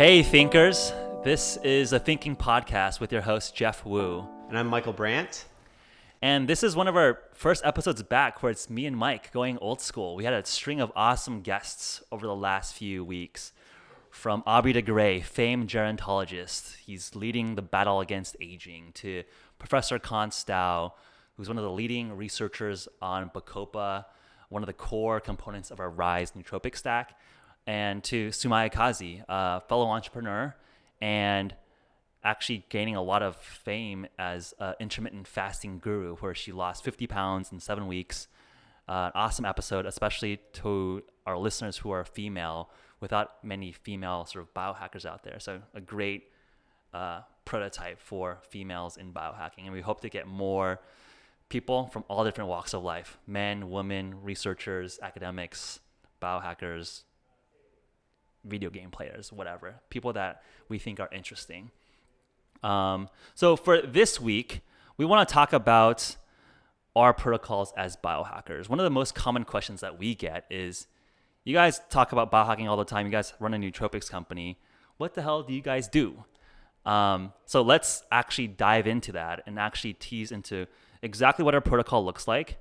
Hey thinkers, this is a thinking podcast with your host Jeff Wu. And I'm Michael Brandt. And this is one of our first episodes back where it's me and Mike going old school. We had a string of awesome guests over the last few weeks. From Aubrey de Grey, famed gerontologist, he's leading the battle against aging, to Professor Constow, who's one of the leading researchers on Bacopa, one of the core components of our RISE nootropic stack, and to Sumaya Kazi, a fellow entrepreneur and actually gaining a lot of fame as an intermittent fasting guru, where she lost 50 pounds in 7 weeks. An awesome episode, especially to our listeners who are female, without many female sort of biohackers out there. So a great prototype for females in biohacking. And we hope to get more people from all different walks of life: men, women, researchers, academics, biohackers, video game players, whatever. People that we think are interesting. So for this week, we want to talk about our protocols as biohackers. One of the most common questions that we get is, you guys talk about biohacking all the time. You guys run a nootropics company. What the hell do you guys do? So let's actually dive into that and actually tease into exactly what our protocol looks like.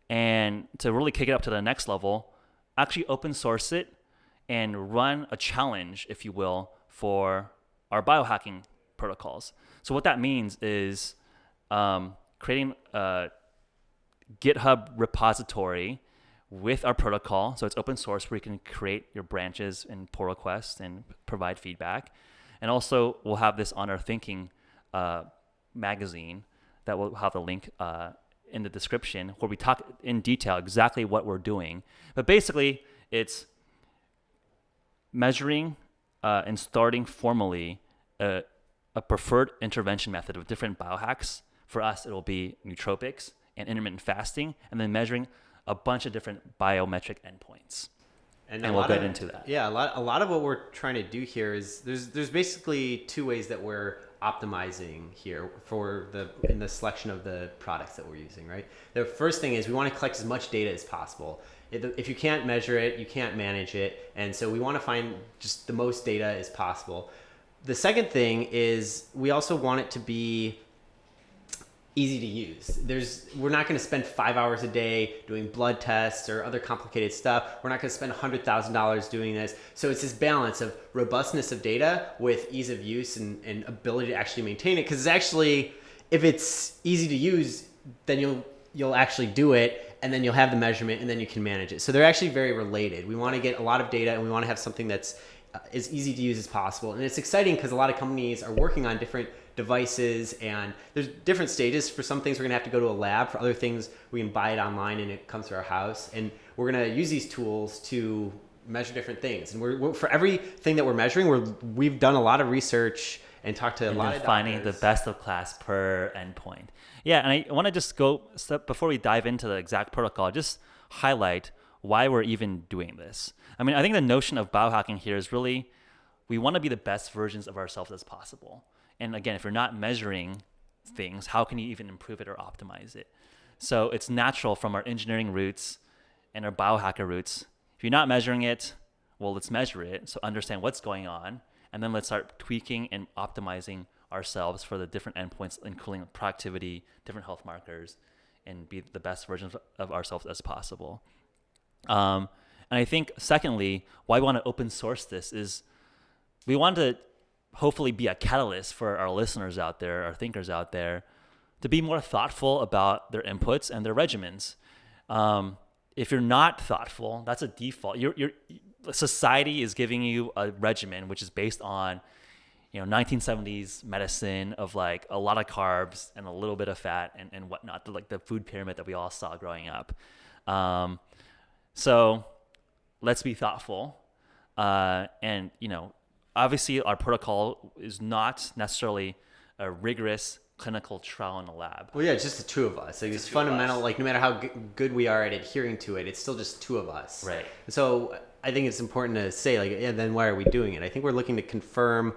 And to really kick it up to the next level, actually open source it and run a challenge, if you will, for our biohacking protocols. So what that means is creating a GitHub repository with our protocol. So it's open source, where you can create your branches and pull requests and provide feedback. And also we'll have this on our Thinking magazine that will have the link in the description, where we talk in detail exactly what we're doing. But basically it's measuring and starting formally a preferred intervention method of different biohacks. For us, it'll be nootropics and intermittent fasting, and then measuring a bunch of different biometric endpoints. And we'll get into that. Yeah, a lot of what we're trying to do here is there's basically two ways that we're optimizing here in the selection of the products that we're using, right? The first thing is we want to collect as much data as possible. If you can't measure it, you can't manage it. And so we want to find just the most data as possible. The second thing is we also want it to be easy to use. We're not going to spend 5 hours a day doing blood tests or other complicated stuff. We're not going to spend $100,000 doing this. So it's this balance of robustness of data with ease of use and ability to actually maintain it. Because it's actually, if it's easy to use, then you'll actually do it, and then you'll have the measurement, and then you can manage it. So they're actually very related. We want to get a lot of data, and we want to have something that's as easy to use as possible. And it's exciting because a lot of companies are working on different devices, and there's different stages. For some things, we're gonna have to go to a lab. For other things, we can buy it online and it comes to our house. And we're gonna use these tools to measure different things. And we're for everything that we're measuring, we've done a lot of research and talked to a lot of doctors. Finding the best of class per endpoint. Yeah, and I want to just go step before we dive into the exact protocol, just highlight why we're even doing this. I mean, I think the notion of biohacking here is really, we want to be the best versions of ourselves as possible. And again, if you're not measuring things, how can you even improve it or optimize it? So it's natural from our engineering roots and our biohacker roots. If you're not measuring it, well, let's measure it. So understand what's going on, and then let's start tweaking and optimizing ourselves for the different endpoints, including productivity, different health markers, and be the best versions of ourselves as possible. And I think secondly, why we want to open source this is we want to hopefully be a catalyst for our listeners out there, our thinkers out there, to be more thoughtful about their inputs and their regimens. If you're not thoughtful, that's a default. Society is giving you a regimen which is based on 1970s medicine of like a lot of carbs and a little bit of fat and whatnot, like the food pyramid that we all saw growing up. So let's be thoughtful. And obviously our protocol is not necessarily a rigorous clinical trial in a lab. Well, yeah, it's just the two of us. Like, it's fundamental. Like, no matter how good we are at adhering to it, it's still just two of us. Right. So I think it's important to say, like, yeah, then why are we doing it? I think we're looking to confirm,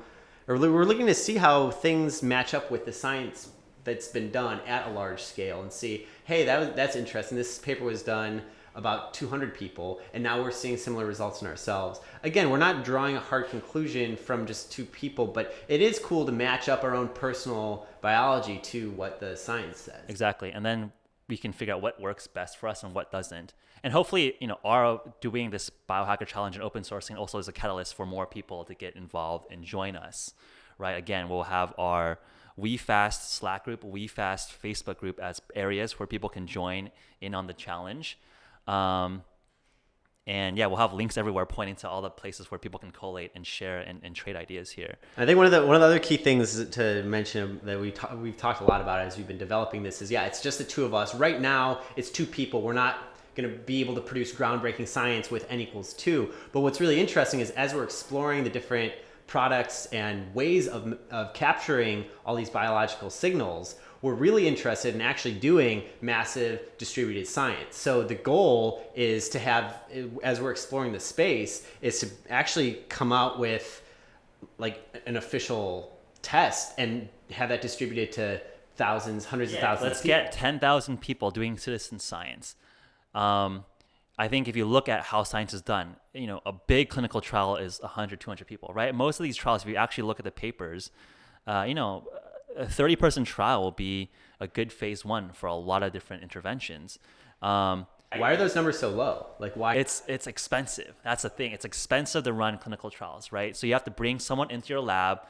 or we're looking to see how things match up with the science that's been done at a large scale, and see, hey, that's interesting. This paper was done about 200 people, and now we're seeing similar results in ourselves. Again, we're not drawing a hard conclusion from just 2 people, but it is cool to match up our own personal biology to what the science says. Exactly. And then we can figure out what works best for us and what doesn't. And hopefully, our doing this Biohacker Challenge and open sourcing also is a catalyst for more people to get involved and join us, right? Again, we'll have our WeFast Slack group, WeFast Facebook group as areas where people can join in on the challenge. And yeah, we'll have links everywhere pointing to all the places where people can collate and share and trade ideas here. I think one of the other key things to mention that we've talked a lot about as we've been developing this is, it's just the 2 of us. Right now, it's 2 people. We're not going to be able to produce groundbreaking science with N equals 2. But what's really interesting is as we're exploring the different products and ways of capturing all these biological signals, we're really interested in actually doing massive distributed science. So the goal is to have, as we're exploring the space, is to actually come out with like an official test and have that distributed to thousands, hundreds of thousands. Let's get 10,000 people doing citizen science. I think if you look at how science is done, a big clinical trial is 100, 200 people, right? Most of these trials, if you actually look at the papers, a 30-person trial will be a good phase 1 for a lot of different interventions. Why are those numbers so low? Like why? It's expensive. That's the thing. It's expensive to run clinical trials, right? So you have to bring someone into your lab,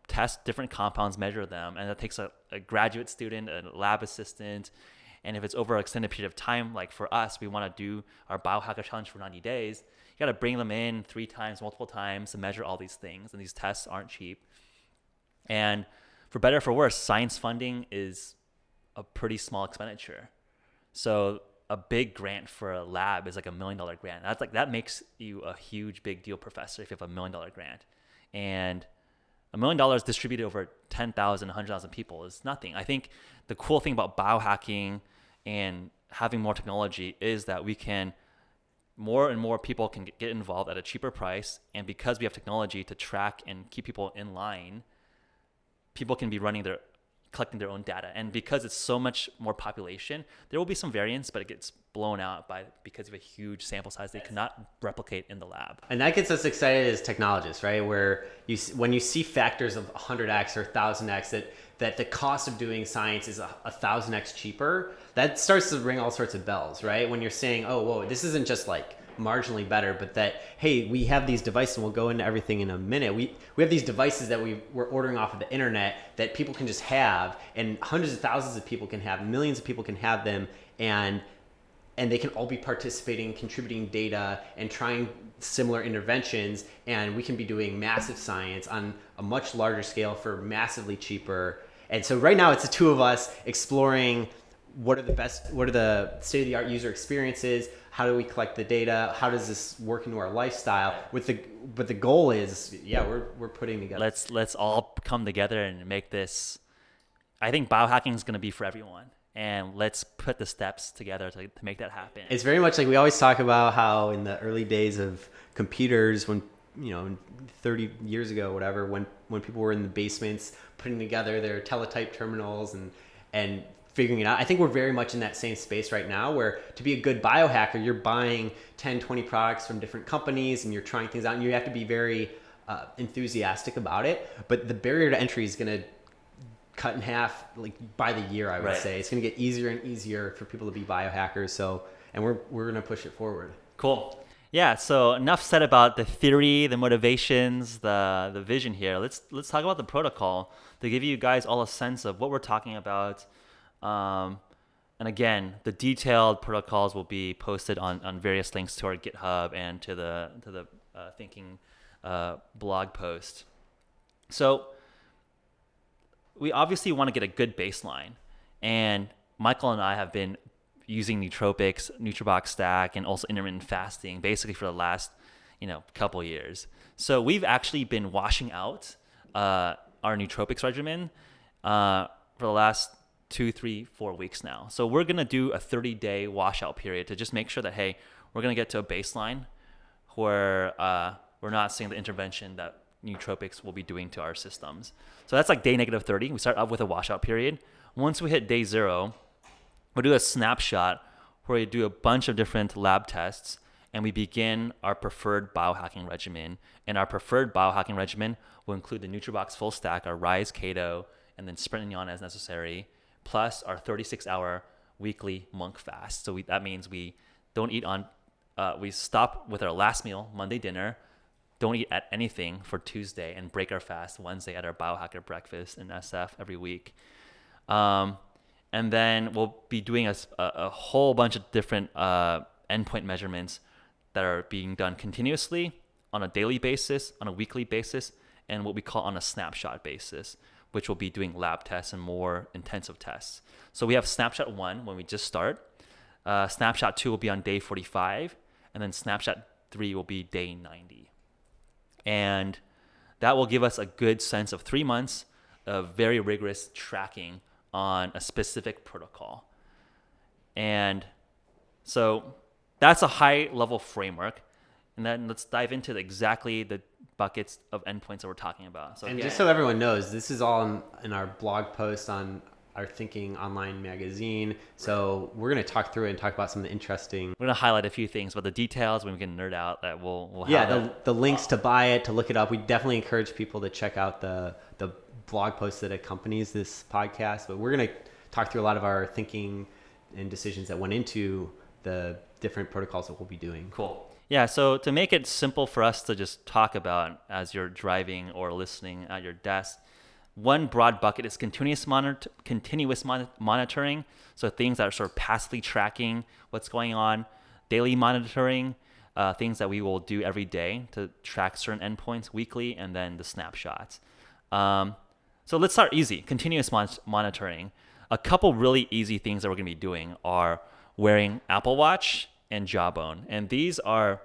test different compounds, measure them, and that takes a graduate student, a lab assistant. And if it's over an extended period of time, like for us, we want to do our Biohacker Challenge for 90 days. You got to bring them in 3 times, multiple times to measure all these things. And these tests aren't cheap. And for better or for worse, science funding is a pretty small expenditure. So a big grant for a lab is like $1 million grant. That makes you a huge, big deal professor if you have $1 million grant. And $1 million distributed over 10,000, 100,000 people is nothing. I think the cool thing about biohacking and having more technology is that more and more people can get involved at a cheaper price. And because we have technology to track and keep people in line, people can be collecting their own data. And because it's so much more population, there will be some variance, but it gets blown out because of a huge sample size they cannot replicate in the lab. And that gets us excited as technologists, right? Where when you see factors of 100x or 1000x that the cost of doing science is 1000x cheaper, that starts to ring all sorts of bells, right? When you're saying, oh, whoa, this isn't just like marginally better, but that, hey, we have these devices, and we'll go into everything in a minute. We have these devices that we're ordering off of the internet that people can just have, and hundreds of thousands of people can have, millions of people can have them, and they can all be participating, contributing data, and trying similar interventions, and we can be doing massive science on a much larger scale for massively cheaper. And so right now it's the 2 of us exploring what are the state-of-the-art user experiences, how do we collect the data, how does this work into our lifestyle, but the goal is, we're putting together. Let's all come together and make this. I think biohacking is going to be for everyone, and let's put the steps together to make that happen. It's very much like we always talk about how in the early days of computers, when 30 years ago, whatever, when people were in the basements putting together their teletype terminals and figuring it out. I think we're very much in that same space right now, where to be a good biohacker, you're buying 10, 20 products from different companies and you're trying things out, and you have to be very enthusiastic about it. But the barrier to entry is going to cut in half like by the year, I would say. It's going to get easier and easier for people to be biohackers. So, and we're going to push it forward. Cool. Yeah, so enough said about the theory, the motivations, the vision here. Let's talk about the protocol to give you guys all a sense of what we're talking about. And again, the detailed protocols will be posted on various links to our GitHub and to the Thinking blog post. So we obviously want to get a good baseline, and Michael and I have been using nootropics, Nootrobox stack, and also intermittent fasting basically for the last couple years. So we've actually been washing out our nootropics regimen for the last 2, 3, 4 weeks now. So we're going to do a 30-day washout period to just make sure that, hey, we're going to get to a baseline where we're not seeing the intervention that nootropics will be doing to our systems. So that's like day -30. We start up with a washout period. Once we hit day 0, we'll do a snapshot where we do a bunch of different lab tests, and we begin our preferred biohacking regimen. And our preferred biohacking regimen will include the Nootrobox full stack, our Rise Keto, and then sprinting on as necessary, plus our 36-hour weekly monk fast. So that means we don't eat on, we stop with our last meal, Monday dinner, don't eat at anything for Tuesday, and break our fast Wednesday at our Biohacker breakfast in SF every week. And then we'll be doing a whole bunch of different endpoint measurements that are being done continuously on a daily basis, on a weekly basis, and what we call on a snapshot basis, which will be doing lab tests and more intensive tests. So we have Snapshot 1 when we just start. Snapshot 2 will be on day 45, and then Snapshot 3 will be day 90. And that will give us a good sense of 3 months of very rigorous tracking on a specific protocol. And so that's a high level framework. And then let's dive into exactly the buckets of endpoints that we're talking about. So and just so everyone knows, this is all in our blog post on our Thinking Online magazine. So we're going to talk through it and talk about some of the interesting... We're going to highlight a few things, but the details, when we can nerd out, that we'll have. Yeah, the links to buy it, to look it up. We definitely encourage people to check out the blog post that accompanies this podcast. But we're going to talk through a lot of our thinking and decisions that went into the different protocols that we'll be doing. Cool. Yeah, so to make it simple for us to just talk about as you're driving or listening at your desk, one broad bucket is continuous monitoring. So things that are sort of passively tracking what's going on, daily monitoring, things that we will do every day to track certain endpoints weekly, and then the snapshots. So let's start easy, continuous monitoring. A couple really easy things that we're going to be doing are wearing Apple Watch and Jawbone. And these are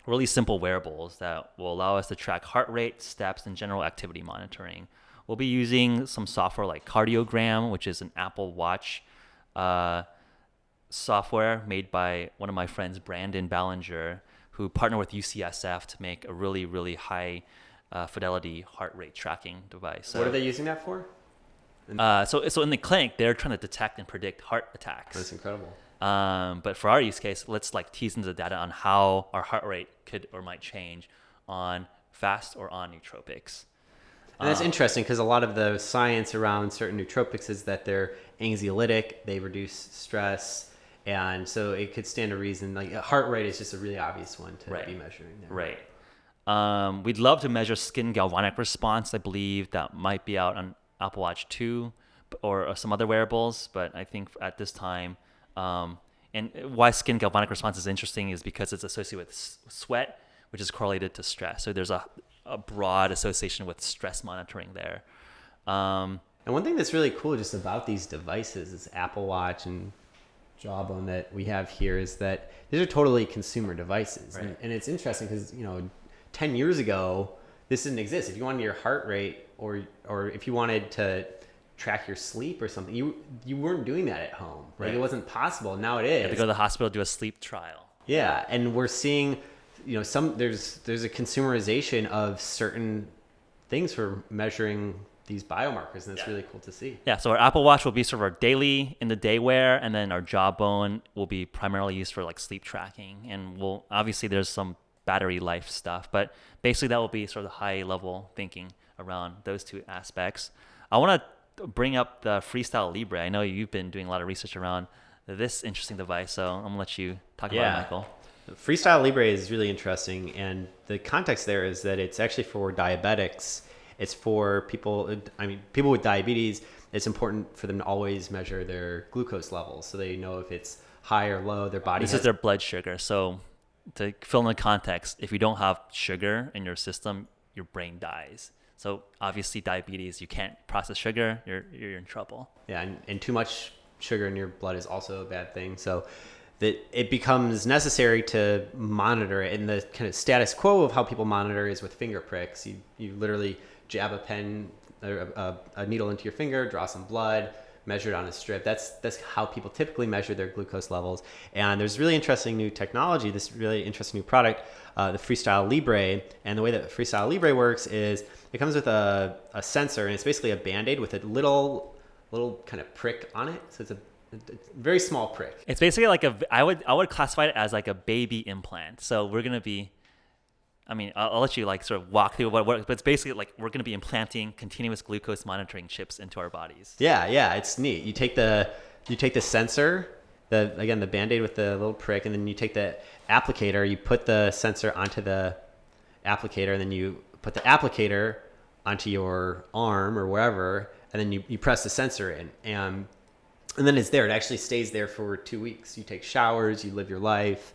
really simple wearables that will allow us to track heart rate, steps, and general activity monitoring. We'll be using some software like Cardiogram, which is an Apple Watch software made by one of my friends, Brandt Ballinger, who partnered with UCSF to make a really, really high fidelity heart rate tracking device. So, what are they using that for? So in the clinic, they're trying to detect and predict heart attacks. That's incredible. But for our use case, let's tease into the data on how our heart rate could or might change on fast or on nootropics. And that's interesting because a lot of the science around certain nootropics is that they're anxiolytic, they reduce stress, and so it could stand to reason. Like heart rate is just a really obvious one to be measuring there. Right. We'd love to measure skin galvanic response. I believe that might be out on Apple Watch 2 or some other wearables, but I think at this time, and why skin galvanic response is interesting is because it's associated with sweat, which is correlated to stress. So there's a broad association with stress monitoring there. And one thing that's really cool just about these devices, this Apple Watch and Jawbone that we have here, is that these are totally consumer devices. Right. And it's interesting because, 10 years ago, this didn't exist. If you wanted your heart rate or if you wanted to track your sleep or something, you weren't doing that at home. Right? Like it wasn't possible. Now it is. You have to go to the hospital, do a sleep trial. Yeah, and we're seeing, there's a consumerization of certain things for measuring these biomarkers, and it's really cool to see. Yeah, so our Apple Watch will be sort of our daily in the day wear, and then our Jawbone will be primarily used for like sleep tracking, and obviously there's some battery life stuff, but basically that will be sort of the high level thinking around those two aspects. I want to bring up the Freestyle Libre. I know you've been doing a lot of research around this interesting device, so I'm gonna let you talk about it, Michael. Freestyle Libre is really interesting, and the context there is that it's actually for diabetics. It's for people with diabetes. It's important for them to always measure their glucose levels so they know if it's high or low. Their body This is their blood sugar. So to fill in the context, if you don't have sugar in your system, your brain dies. So obviously diabetes, you can't process sugar, you're in trouble. Yeah, and too much sugar in your blood is also a bad thing. So that it becomes necessary to monitor it. And the kind of status quo of how people monitor is with finger pricks. You literally jab a pen or a needle into your finger, draw some blood, measure it on a strip. That's how people typically measure their glucose levels. And there's really interesting new technology, this really interesting new product, the Freestyle Libre. And the way that Freestyle Libre works is it comes with a sensor, and it's basically a Band-Aid with a little kind of prick on it. So it's a very small prick. It's basically like I would classify it as like a baby implant. So we're gonna be, I mean, I'll let you like sort of walk through but it's basically like we're gonna be implanting continuous glucose monitoring chips into our bodies. Yeah, it's neat. You take the sensor, the Band-Aid with the little prick, and then you take the applicator, you put the sensor onto the applicator, and then you put the applicator onto your arm or wherever, and then you press the sensor in, and then it's there. It actually stays there for 2 weeks. You take showers, you live your life,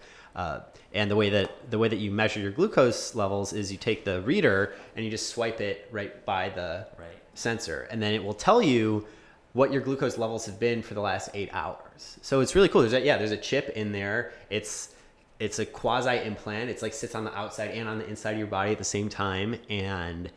and the way that you measure your glucose levels is you take the reader and you just swipe it right by the sensor, and then it will tell you what your glucose levels have been for the last 8 hours. So it's really cool. There's a chip in there. It's a quasi implant. It's like sits on the outside and on the inside of your body at the same time, and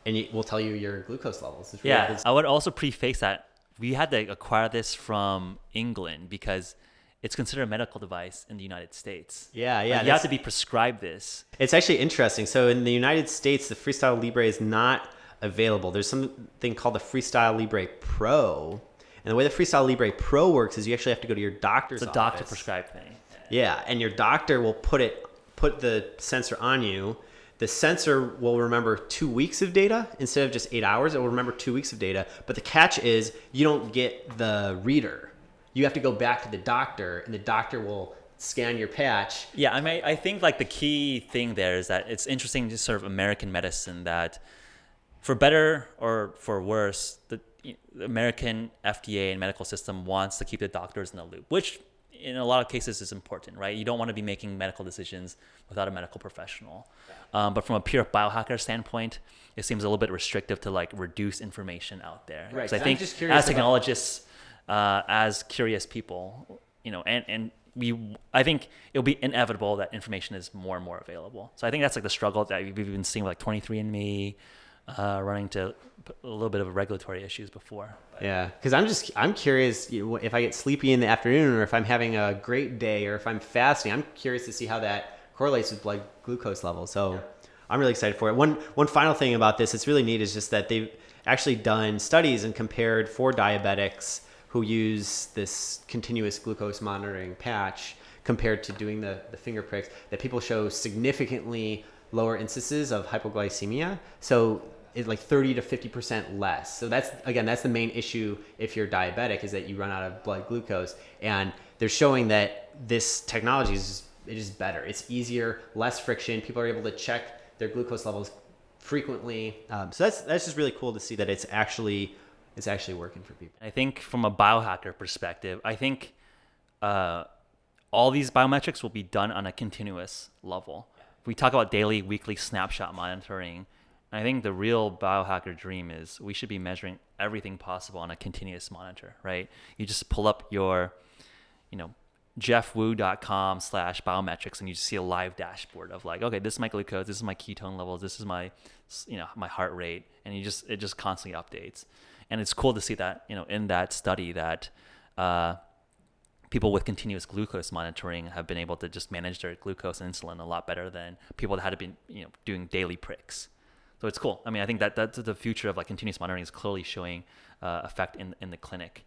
it will tell you your glucose levels. It's really cool. I would also preface that we had to acquire this from England because it's considered a medical device in the United States. Yeah. Like you have to be prescribed this. It's actually interesting. So in the United States, the Freestyle Libre is not available. There's something called the Freestyle Libre Pro. And the way the Freestyle Libre Pro works is you actually have to go to your doctor's office. It's a doctor prescribed thing. Yeah, and your doctor will put the sensor on you. The sensor will remember 2 weeks of data instead of just 8 hours. It will remember 2 weeks of data. But the catch is you don't get the reader. You have to go back to the doctor, and the doctor will scan your patch. Yeah, I mean, I think like the key thing there is that it's interesting to sort of American medicine that for better or for worse, the American FDA and medical system wants to keep the doctors in the loop, which in a lot of cases is important, right? You don't want to be making medical decisions without a medical professional. But from a pure biohacker standpoint, it seems a little bit restrictive to like reduce information out there. Right. So I think as technologists, as curious people, I think it'll be inevitable that information is more and more available. So I think that's like the struggle that we've been seeing with like 23andMe, running to a little bit of regulatory issues before. Yeah, because I'm curious if I get sleepy in the afternoon or if I'm having a great day or if I'm fasting. I'm curious to see how that correlates with blood glucose levels. So I'm really excited for it. One final thing about this, it's really neat, is just that they've actually done studies and compared 4 diabetics who use this continuous glucose monitoring patch compared to doing the finger pricks, that people show significantly lower instances of hypoglycemia. So it's like 30 to 50% less. So that's the main issue if you're diabetic, is that you run out of blood glucose. And they're showing that this technology is better. It's easier, less friction. People are able to check their glucose levels frequently. So that's just really cool to see that it's actually working for people. I think from a biohacker perspective, I think all these biometrics will be done on a continuous level. We talk about daily, weekly snapshot monitoring. I think the real biohacker dream is we should be measuring everything possible on a continuous monitor, right? You just pull up your, jeffwoo.com/biometrics, and you just see a live dashboard of like, okay, this is my glucose, this is my ketone levels, this is my, my heart rate, and it just constantly updates. And it's cool to see that, in that study that people with continuous glucose monitoring have been able to just manage their glucose and insulin a lot better than people that had to be, doing daily pricks. So it's cool. I mean, I think that's the future of like continuous monitoring is clearly showing effect in the clinic.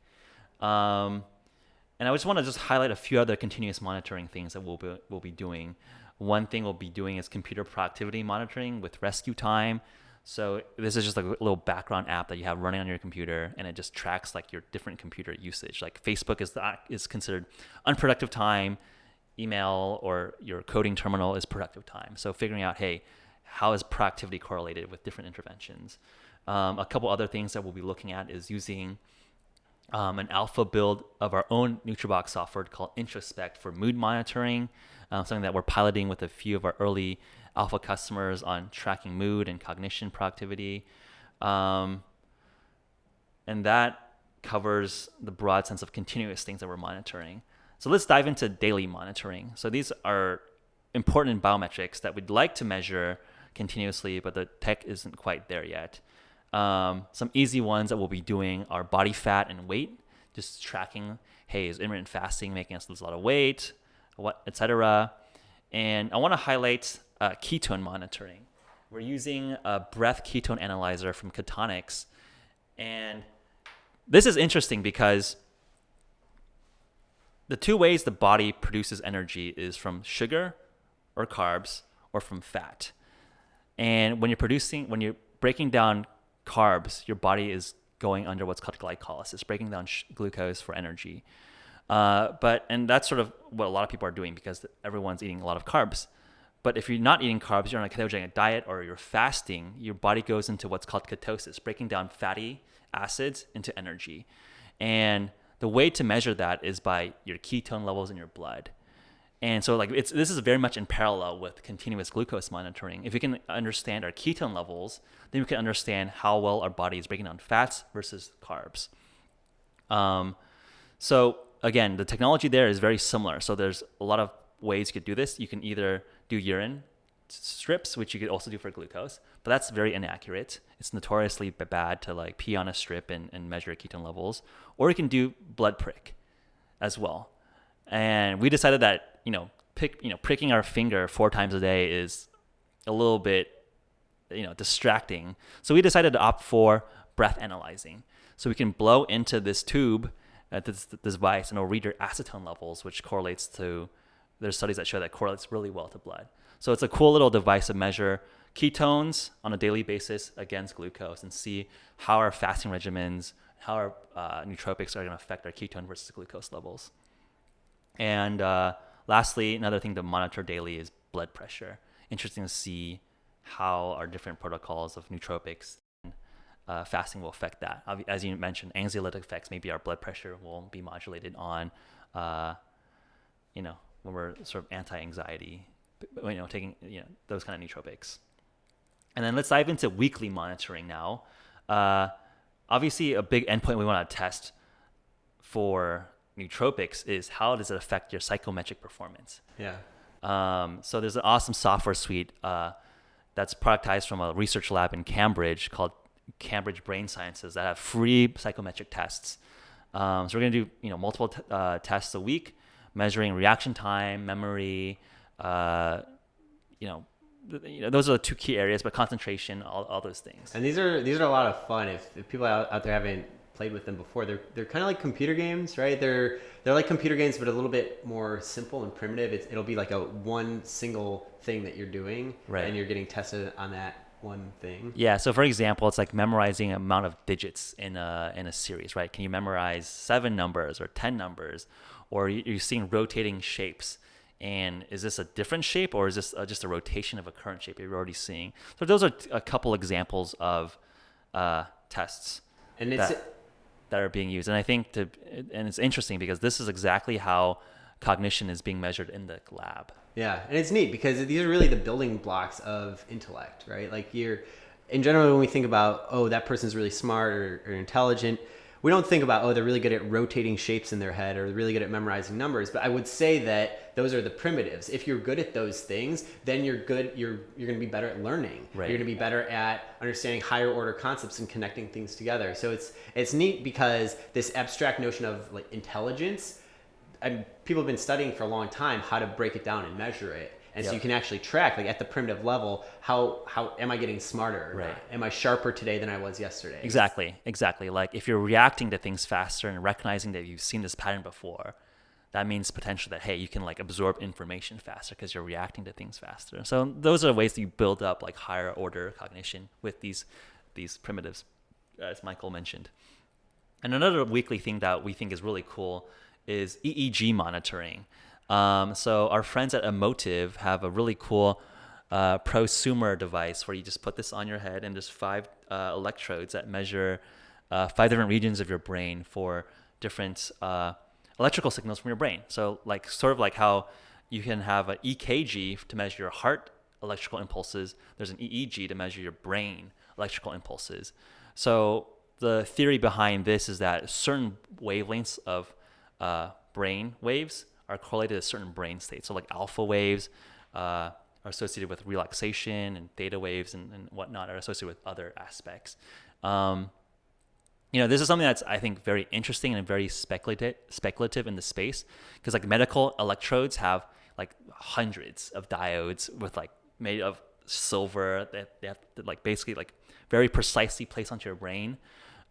And I just want to just highlight a few other continuous monitoring things that we'll be doing. One thing we'll be doing is computer productivity monitoring with rescue time. So this is just like a little background app that you have running on your computer, and it just tracks like your different computer usage. Like Facebook is considered unproductive time, email or your coding terminal is productive time. So figuring out, hey, how is productivity correlated with different interventions? A couple other things that we'll be looking at is using an alpha build of our own Nootrobox software called Introspect for mood monitoring, something that we're piloting with a few of our early alpha customers on tracking mood and cognition productivity. And that covers the broad sense of continuous things that we're monitoring. So let's dive into daily monitoring. So these are important biometrics that we'd like to measure continuously, but the tech isn't quite there yet. Some easy ones that we'll be doing are body fat and weight, just tracking, hey, is intermittent fasting making us lose a lot of weight, etc. And I want to highlight ketone monitoring. We're using a breath ketone analyzer from Ketone-IQ. And this is interesting because the two ways the body produces energy is from sugar or carbs or from fat. And when you're breaking down carbs, your body is going under what's called glycolysis, breaking down glucose for energy. And that's sort of what a lot of people are doing because everyone's eating a lot of carbs. But if you're not eating carbs, you're on a ketogenic diet or you're fasting, your body goes into what's called ketosis, breaking down fatty acids into energy. And the way to measure that is by your ketone levels in your blood. And so this is very much in parallel with continuous glucose monitoring. If we can understand our ketone levels, then we can understand how well our body is breaking down fats versus carbs. So again, the technology there is very similar. So there's a lot of ways you could do this. You can either do urine strips, which you could also do for glucose, but that's very inaccurate. It's notoriously bad to like pee on a strip and measure ketone levels. Or you can do blood prick as well. And we decided that, pricking our finger 4 times a day is a little bit, distracting. So we decided to opt for breath analyzing. So we can blow into this tube at this device and it'll read your acetone levels, which correlates to, there's studies that show that correlates really well to blood. So it's a cool little device to measure ketones on a daily basis against glucose and see how our fasting regimens, how our nootropics are going to affect our ketone versus glucose levels. And lastly, another thing to monitor daily is blood pressure. Interesting to see how our different protocols of nootropics and fasting will affect that. As you mentioned, anxiolytic effects, maybe our blood pressure will be modulated on, when we're sort of anti-anxiety, taking those kind of nootropics. And then let's dive into weekly monitoring now. Obviously, a big endpoint we want to test for nootropics is how does it affect your psychometric performance. So there's an awesome software suite that's productized from a research lab in Cambridge called Cambridge Brain Sciences that have free psychometric tests. So we're going to do multiple tests a week, measuring reaction time, memory, those are the 2 key areas, but concentration, all those things. And these are a lot of fun. If people out there haven't played with them before, they're kind of like computer games, right? They're like computer games, but a little bit more simple and primitive. It'll be like one single thing that you're doing, right? And you're getting tested on that one thing. Yeah. So for example, it's like memorizing an amount of digits in a series, right? Can you memorize 7 numbers or 10 numbers, or you're seeing rotating shapes? And is this a different shape, or is this just a rotation of a current shape you're already seeing? So those are a couple examples of tests and that are being used. And I think and it's interesting because this is exactly how cognition is being measured in the lab. Yeah, and it's neat because these are really the building blocks of intellect, right? Like in general, when we think about, that person's really smart or intelligent, we don't think about, they're really good at rotating shapes in their head or really good at memorizing numbers. But I would say that those are the primitives. If you're good at those things, then you're going to be better at learning. Right. You're going to be better at understanding higher order concepts and connecting things together. So it's neat because this abstract notion of like intelligence, people have been studying for a long time how to break it down and measure it. And so you can actually track, like at the primitive level, how am I getting smarter? Right. Am I sharper today than I was yesterday? Exactly. Like if you're reacting to things faster and recognizing that you've seen this pattern before, that means potentially that, hey, you can like absorb information faster because you're reacting to things faster. So those are ways that you build up like higher order cognition with these primitives, as Michael mentioned. And another weekly thing that we think is really cool is EEG monitoring. So our friends at Emotive have a really cool prosumer device where you just put this on your head and there's 5 electrodes that measure 5 different regions of your brain for different electrical signals from your brain. So like sort of like how you can have an EKG to measure your heart electrical impulses, there's an EEG to measure your brain electrical impulses. So the theory behind this is that certain wavelengths of brain waves are correlated to certain brain states. So like alpha waves are associated with relaxation, and theta waves and whatnot are associated with other aspects. This is something that's, I think, very interesting and very speculative in the space, because like medical electrodes have like hundreds of diodes with like made of silver that they have to like basically like very precisely place onto your brain.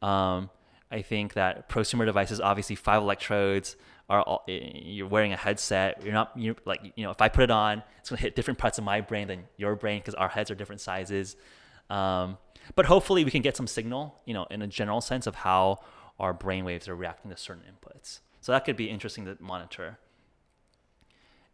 I think that prosumer devices, obviously 5 electrodes you're wearing a headset. You're like, if I put it on, it's gonna hit different parts of my brain than your brain because our heads are different sizes. But hopefully we can get some signal, in a general sense of how our brain waves are reacting to certain inputs. So that could be interesting to monitor.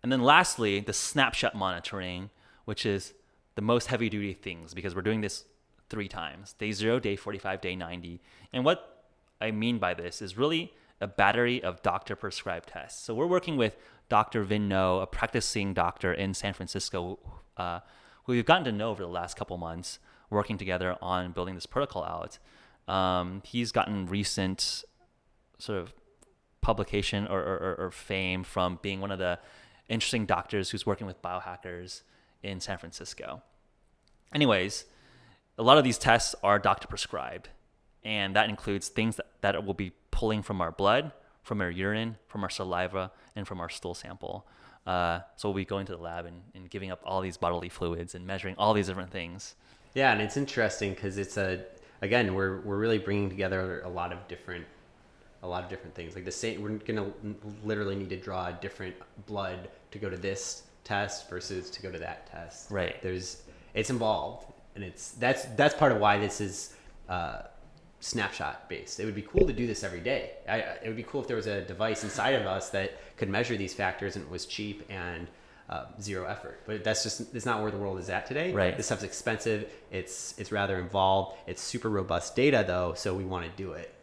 And then lastly, the snapshot monitoring, which is the most heavy duty things, because we're doing this 3 times: day 0, day 45, day 90. And what I mean by this is really a battery of doctor prescribed tests. So we're working with Dr. Vin No, a practicing doctor in San Francisco, who we've gotten to know over the last couple months, working together on building this protocol out. He's gotten recent sort of publication or fame from being one of the interesting doctors who's working with biohackers in San Francisco. Anyways, a lot of these tests are doctor prescribed, and that includes things that will be pulling from our blood, from our urine, from our saliva, and from our stool sample. So we'll be going to the lab and giving up all these bodily fluids and measuring all these different things. Yeah, and it's interesting because again, we're really bringing together a lot of different things. Like we're gonna literally need to draw different blood to go to this test versus to go to that test. Right. It's involved, and that's part of why this is snapshot based. It would be cool to do this every day. It would be cool if there was a device inside of us that could measure these factors and it was cheap and zero effort. But it's not where the world is at today. Right. This stuff's expensive. It's rather involved. It's super robust data though, so we want to do it.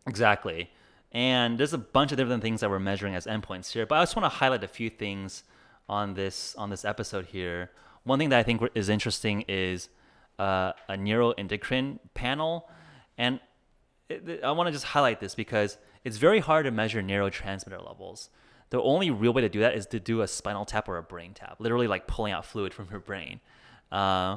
Exactly. And there's a bunch of different things that we're measuring as endpoints here, but I just want to highlight a few things on this episode here. One thing that I think is interesting is a neuroendocrine panel. And I want to just highlight this because it's very hard to measure neurotransmitter levels. The only real way to do that is to do a spinal tap or a brain tap, literally like pulling out fluid from your brain,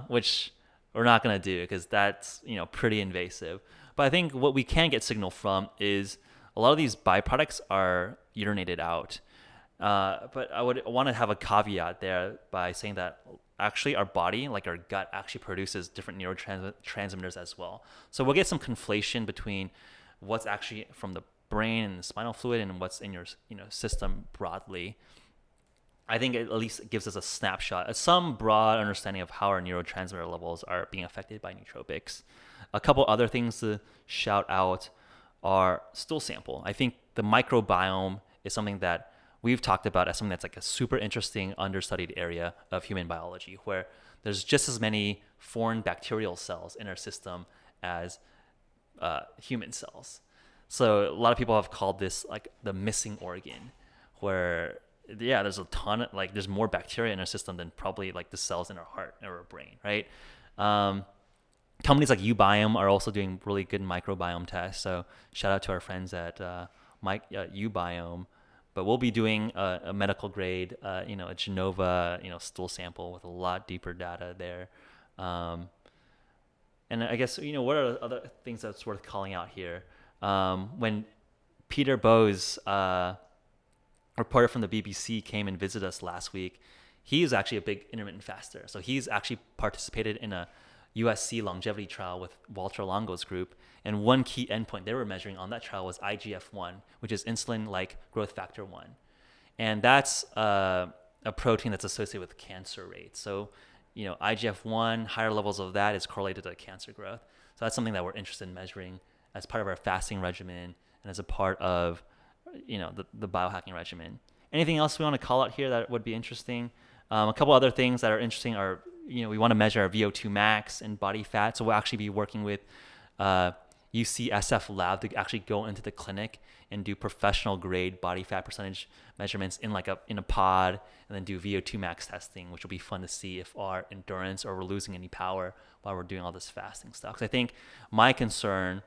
which we're not going to do because that's pretty invasive. But I think what we can get signal from is a lot of these byproducts are urinated out. But I would want to have a caveat there by saying that actually our body, like our gut, actually produces different neurotransmitters as well. So we'll get some conflation between what's actually from the brain and the spinal fluid and what's in your system broadly. I think it at least gives us a snapshot, some broad understanding of how our neurotransmitter levels are being affected by nootropics. A couple other things to shout out are stool sample. I think the microbiome is something that we've talked about as something that's like a super interesting understudied area of human biology, where there's just as many foreign bacterial cells in our system as human cells. So a lot of people have called this like the missing organ, where there's a ton of there's more bacteria in our system than probably like the cells in our heart or our brain, right? Companies like Ubiome are also doing really good microbiome tests. So shout out to our friends at Ubiome. But we'll be doing a medical grade, a Genova, stool sample with a lot deeper data there. And I guess, what are other things that's worth calling out here? When Peter Bowes, reporter from the BBC, came and visited us last week, he is actually a big intermittent faster. So he's actually participated in a USC longevity trial with Walter Longo's group. And one key endpoint they were measuring on that trial was IGF-1, which is insulin-like growth factor 1. And that's a protein that's associated with cancer rates. So, IGF-1, higher levels of that is correlated to cancer growth. So that's something that we're interested in measuring as part of our fasting regimen and as a part of, the biohacking regimen. Anything else we want to call out here that would be interesting? A couple other things that are interesting are, we want to measure our VO2 max and body fat. So we'll actually be working with UCSF lab to actually go into the clinic and do professional grade body fat percentage measurements in a pod, and then do VO2 max testing, which will be fun to see if our endurance or we're losing any power while we're doing all this fasting stuff. Because I think my concern,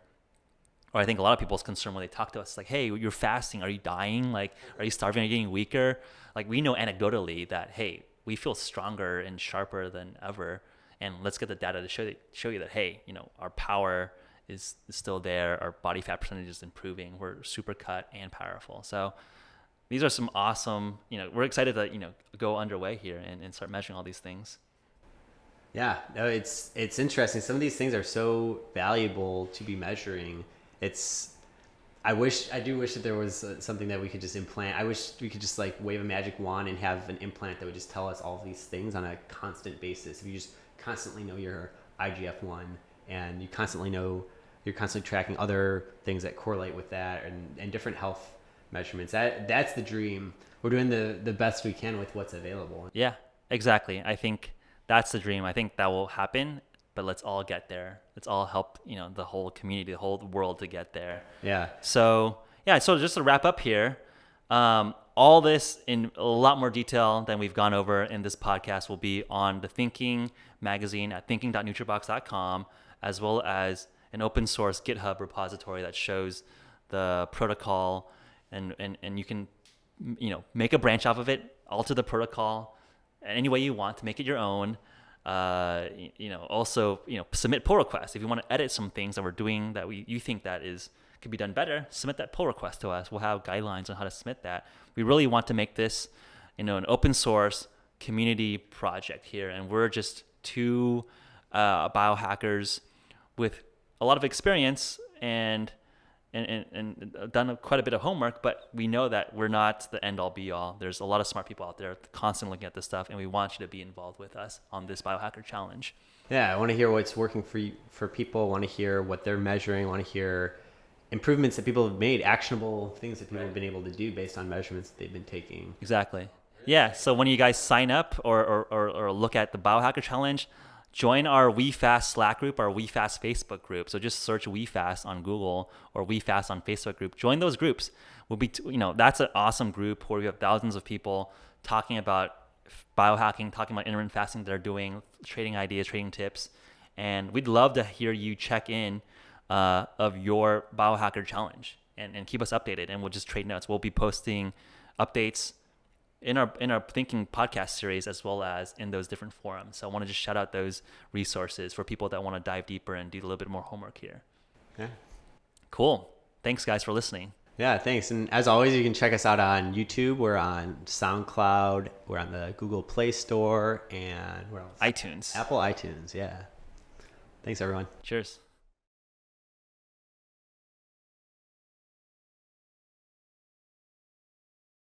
or I think a lot of people's concern when they talk to us, is like, hey, you're fasting. Are you dying? Like, are you starving? Are you getting weaker? Like, we know anecdotally that, hey, we feel stronger and sharper than ever. And let's get the data to show you that, hey, our power is still there. Our body fat percentage is improving. We're super cut and powerful. So these are some awesome, we're excited to, go underway here and start measuring all these things. Yeah, no, it's interesting. Some of these things are so valuable to be measuring. I do wish that there was something that we could just implant. I wish we could just like wave a magic wand and have an implant that would just tell us all of these things on a constant basis. If you just constantly know your IGF-1 and you constantly know you're constantly tracking other things that correlate with that and different health measurements. That's the dream. We're doing the best we can with what's available. Yeah, exactly. I think that's the dream. I think that will happen, but let's all get there. Let's all help, the whole community, the whole world to get there. Yeah. So just to wrap up here, all this in a lot more detail than we've gone over in this podcast will be on the Thinking magazine at thinking.nootrobox.com, as well as an open source GitHub repository that shows the protocol, and you can, make a branch off of it, alter the protocol any way you want to make it your own. Also, submit pull requests. If you want to edit some things that we're doing that you think that could be done better, submit that pull request to us. We'll have guidelines on how to submit that. We really want to make this, an open source community project here. And we're just two biohackers with a lot of experience and done quite a bit of homework, but we know that we're not the end all be all. There's a lot of smart people out there constantly looking at this stuff, and we want you to be involved with us on this Biohacker Challenge. Yeah, I want to hear what's working for people. I want to hear what they're measuring. I want to hear improvements that people have made, actionable things that people have been able to do based on measurements that they've been taking. Exactly. Yeah, so when you guys sign up or look at the Biohacker Challenge, join our WeFast Slack group, our WeFast Facebook group. So just search WeFast on Google or WeFast on Facebook group. Join those groups. We'll be, that's an awesome group where we have thousands of people talking about biohacking, talking about intermittent fasting that they're doing, trading ideas, trading tips. And we'd love to hear you check in of your Biohacker Challenge and keep us updated. And we'll just trade notes. We'll be posting updates in our Thinking podcast series, as well as in those different forums. So I want to just shout out those resources for people that want to dive deeper and do a little bit more homework here. Yeah. Cool. Thanks guys for listening. Yeah, thanks. And as always, you can check us out on YouTube. We're on SoundCloud. We're on the Google Play Store, and where else? iTunes. Apple iTunes. Yeah. Thanks everyone. Cheers.